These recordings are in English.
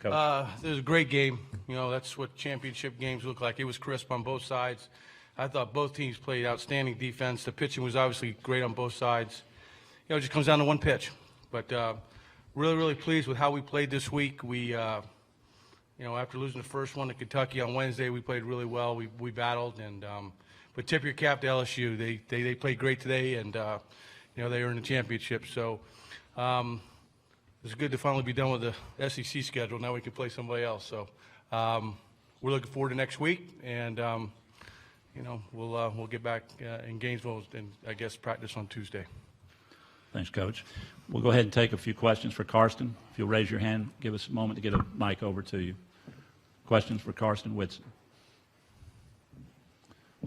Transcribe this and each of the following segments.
Coach. It was a great game. You know, that's what championship games look like. It was crisp on both sides. I thought both teams played outstanding defense. The pitching was obviously great on both sides. You know, it just comes down to one pitch. But really, really pleased with how we played this week. We, you know, after losing the first one to Kentucky on Wednesday, we played really well. We battled, and but tip your cap to LSU. They played great today, and you know, they earned the championship. So it's good to finally be done with the SEC schedule. Now we can play somebody else. So we're looking forward to next week, and you know, we'll get back in Gainesville and I guess practice on Tuesday. Thanks, Coach. We'll go ahead and take a few questions for Karsten. If you'll raise your hand, give us a moment to get a mic over to you. Questions for Karsten Whitson.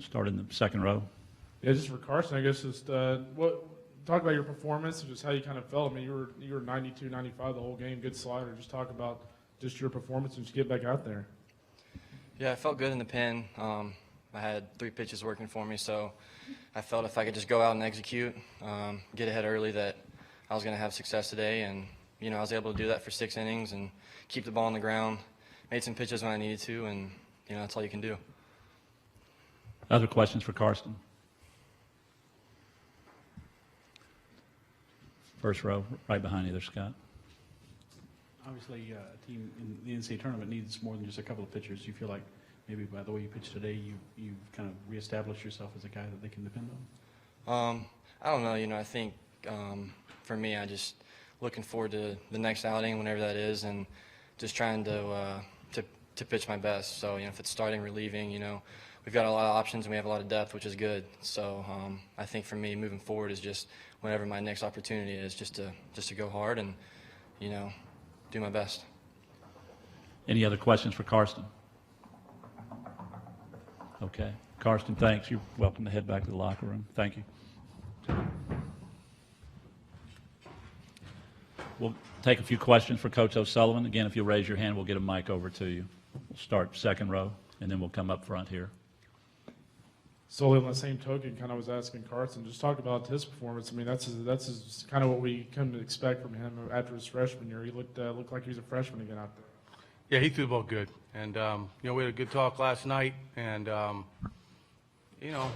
Start in the second row. Yeah, just for Carson, I guess just talk about your performance and just how you kind of felt. I mean, you were 92, 95 the whole game, good slider. Just talk about just your performance and just get back out there. Yeah, I felt good in the pen. I had 3 pitches working for me, so I felt if I could just go out and execute, get ahead early, that I was going to have success today. And, you know, I was able to do that for 6 innings and keep the ball on the ground, made some pitches when I needed to, and, you know, that's all you can do. Other questions for Karsten? First row, right behind you there, Scott. Obviously, a team in the NCAA tournament needs more than just a couple of pitchers. You feel like maybe by the way you pitched today, you've kind of reestablished yourself as a guy that they can depend on? I don't know. You know, I think for me, I just looking forward to the next outing, whenever that is, and just trying to pitch my best. So, you know, if it's starting, relieving, you know, we've got a lot of options and we have a lot of depth, which is good. So I think for me, moving forward is just whenever my next opportunity is, just to go hard and, you know, do my best. Any other questions for Karsten? Okay. Karsten, thanks. You're welcome to head back to the locker room. Thank you. We'll take a few questions for Coach O'Sullivan. Again, if you'll raise your hand, we'll get a mic over to you. We'll start second row, and then we'll come up front here. Solely on the same token, kind of was asking Carson, just talk about his performance. I mean, that's kind of what we come to expect from him after his freshman year. He looked like he was a freshman again out there. Yeah, he threw the ball good, and you know, we had a good talk last night, and you know,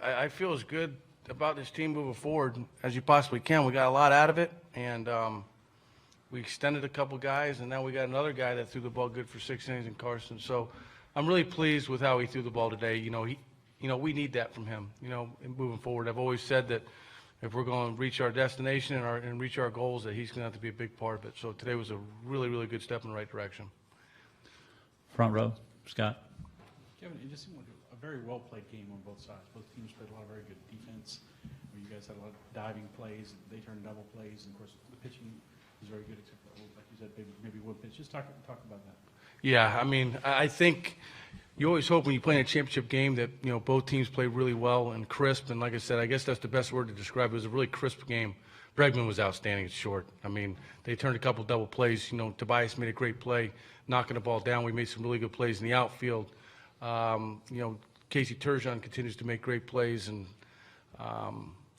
I feel as good about this team moving forward as you possibly can. We got a lot out of it, and we extended a couple guys, and now we got another guy that threw the ball good for 6 innings in Carson. So I'm really pleased with how he threw the ball today. You know, we need that from him. You know, moving forward, I've always said that if we're going to reach our destination and reach our goals, that he's going to have to be a big part of it. So today was a really, really good step in the right direction. Front row, Scott. Kevin, it just seemed like a very well-played game on both sides. Both teams played a lot of very good defense. You guys had a lot of diving plays. They turned double plays. And, of course, the pitching was very good, except for, like you said, maybe one pitch. Just talk about that. Yeah, I mean, I think you always hope when you play in a championship game that, you know, both teams play really well and crisp. And like I said, I guess that's the best word to describe it. It was a really crisp game. Bregman was outstanding at short. I mean, they turned a couple double plays. You know, Tobias made a great play, knocking the ball down. We made some really good plays in the outfield. You know, Casey Turgeon continues to make great plays. And,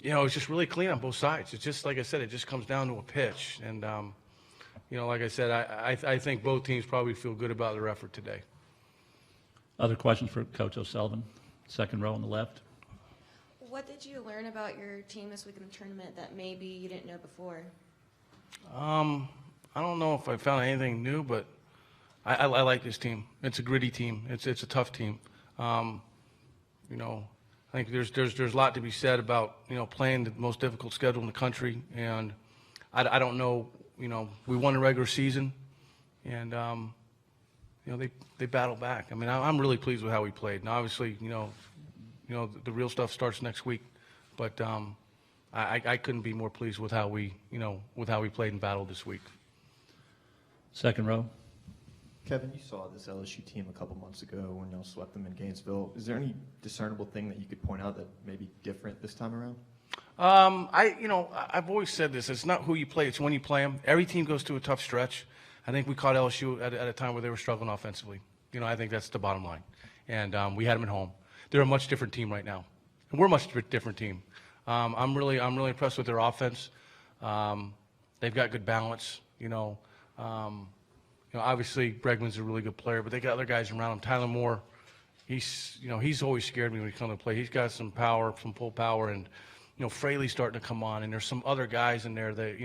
you know, it's just really clean on both sides. It's just, like I said, it just comes down to a pitch. And, you know, like I said, I think both teams probably feel good about their effort today. Other questions for Coach O'Sullivan? Second row on the left. What did you learn about your team this week in the tournament that maybe you didn't know before? I don't know if I found anything new, but I like this team. It's a gritty team. It's a tough team. You know, I think there's a lot to be said about, you know, playing the most difficult schedule in the country, and I don't know. You know, we won the regular season, and you know, they battled back. I mean, I'm really pleased with how we played. And obviously, you know, the real stuff starts next week, but I couldn't be more pleased with how we played and battled this week. Second row. Kevin, you saw this LSU team a couple months ago when y'all swept them in Gainesville. Is there any discernible thing that you could point out that may be different this time around? I've always said this. It's not who you play, it's when you play them. Every team goes through a tough stretch. I think we caught LSU at a time where they were struggling offensively. You know, I think that's the bottom line. And we had them at home. They're a much different team right now. And we're a much different team. I'm really impressed with their offense. They've got good balance, you know. obviously Bregman's a really good player, but they got other guys around him. Tyler Moore, he's always scared me when he comes to play. He's got some power, some full power, and Fraley's starting to come on, and there's some other guys in there that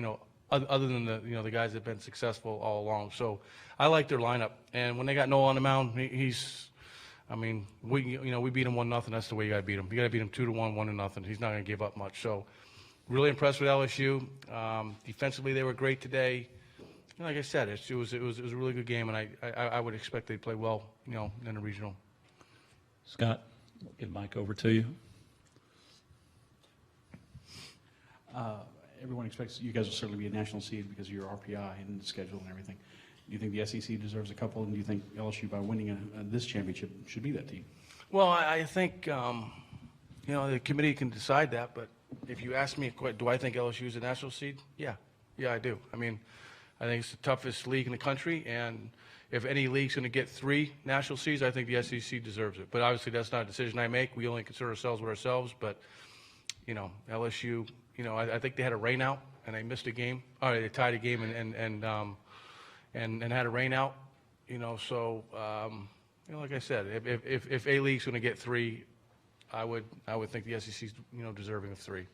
other than the guys that have been successful all along. So I like their lineup, and when they got Noah on the mound, we beat him 1-0. That's the way you got to beat him. You got to beat him 2-1, 1-0. He's not going to give up much. So really impressed with LSU. Defensively, they were great today. Like I said, it was a really good game, and I would expect they'd play well, in the regional. Scott, we'll give Mike over to you. Everyone expects you guys will certainly be a national seed because of your RPI and the schedule and everything. Do you think the SEC deserves a couple, and do you think LSU, by winning this championship, should be that team? Well, I think the committee can decide that, but if you ask me, do I think LSU is a national seed? Yeah, I do. I think it's the toughest league in the country, and if any league's going to get 3 national seeds, I think the SEC deserves it. But obviously, that's not a decision I make. We only consider ourselves with ourselves. But LSU, I think they had a rain out and they missed a game. Or they tied a game and had a rain out. So like I said, if a league's going to get 3, I would think the SEC's deserving of 3.